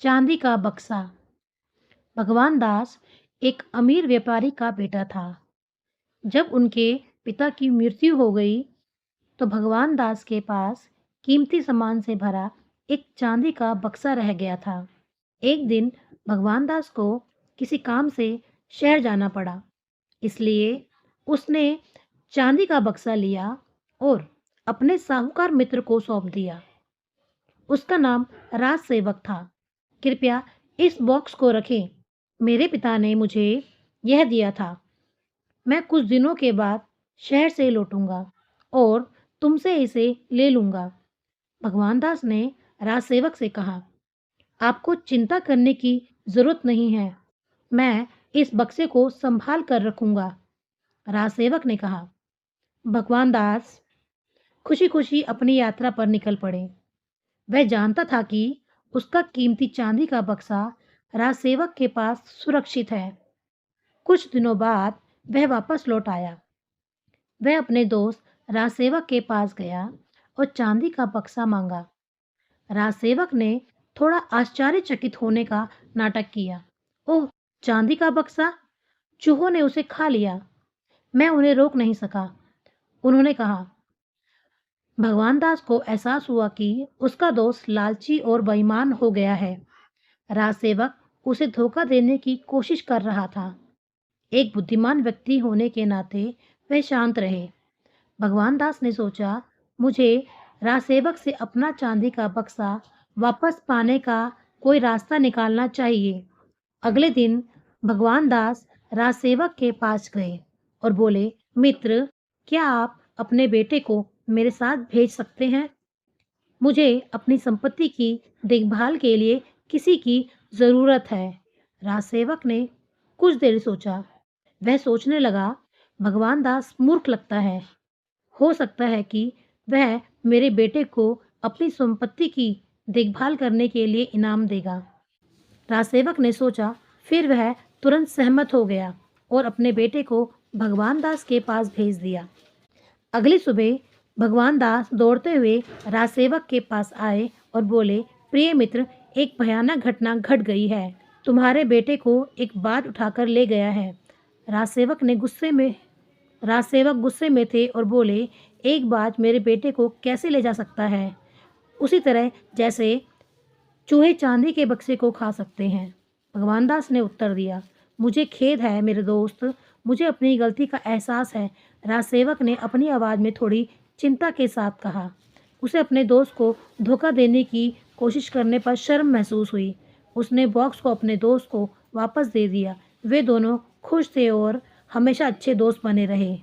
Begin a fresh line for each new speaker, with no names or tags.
चांदी का बक्सा। भगवान दास एक अमीर व्यापारी का बेटा था। जब उनके पिता की मृत्यु हो गई तो भगवान दास के पास कीमती सामान से भरा एक चांदी का बक्सा रह गया था। एक दिन भगवान दास को किसी काम से शहर जाना पड़ा, इसलिए उसने चांदी का बक्सा लिया और अपने साहूकार मित्र को सौंप दिया। उसका नाम राज सेवक था। कृपया इस बॉक्स को रखें। मेरे पिता ने मुझे यह दिया था। मैं कुछ दिनों के बाद शहर से लौटूंगा और तुमसे इसे ले लूंगा। भगवान दास ने राजसेवक से कहा, आपको चिंता करने की जरूरत नहीं है। मैं इस बक्से को संभाल कर रखूंगा। राजसेवक ने कहा। भगवान दास खुशी खुशी अपनी यात्रा पर निकल पड़े। वह जानता था कि उसका कीमती चांदी का बक्सा राजसेवक के पास सुरक्षित है। कुछ दिनों बाद वह वापस लौट आया। वह अपने दोस्त राजसेवक के पास गया और चांदी का बक्सा मांगा। राजसेवक ने थोड़ा आश्चर्यचकित होने का नाटक किया। ओह, चांदी का बक्सा! चूहों ने उसे खा लिया। मैं उन्हें रोक नहीं सका, उन्होंने कहा। भगवान दास को एहसास हुआ कि उसका दोस्त लालची और बेईमान हो गया है। राजसेवक उसे धोखा देने की कोशिश कर रहा था। एक बुद्धिमान व्यक्ति होने के नाते वह शांत रहे। भगवान दास ने सोचा, मुझे राजसेवक से अपना चांदी का बक्सा वापस पाने का कोई रास्ता निकालना चाहिए। अगले दिन भगवान दास राजसेवक के पास गए और बोले, मित्र, क्या आप अपने बेटे को मेरे साथ भेज सकते हैं? मुझे अपनी संपत्ति की देखभाल के लिए किसी की जरूरत है। राजसेवक ने कुछ देर सोचा। वह सोचने लगा, भगवान दास मूर्ख लगता है। हो सकता है कि वह मेरे बेटे को अपनी संपत्ति की देखभाल करने के लिए इनाम देगा। राजसेवक ने सोचा, फिर वह तुरंत सहमत हो गया और अपने बेटे को भगवान दास के पास भेज दिया। अगली सुबह भगवान दास दौड़ते हुए राजसेवक के पास आए और बोले, प्रिय मित्र, एक भयानक घटना घट गई है। तुम्हारे बेटे को एक बाघ उठाकर ले गया है। राजसेवक गुस्से में थे और बोले, एक बाघ मेरे बेटे को कैसे ले जा सकता है? उसी तरह जैसे चूहे चांदी के बक्से को खा सकते हैं। भगवान दास ने उत्तर दिया, मुझे खेद है मेरे दोस्त, मुझे अपनी गलती का एहसास है। राजसेवक ने अपनी आवाज़ में थोड़ी चिंता के साथ कहा। उसे अपने दोस्त को धोखा देने की कोशिश करने पर शर्म महसूस हुई। उसने बॉक्स को अपने दोस्त को वापस दे दिया। वे दोनों खुश थे और हमेशा अच्छे दोस्त बने रहे।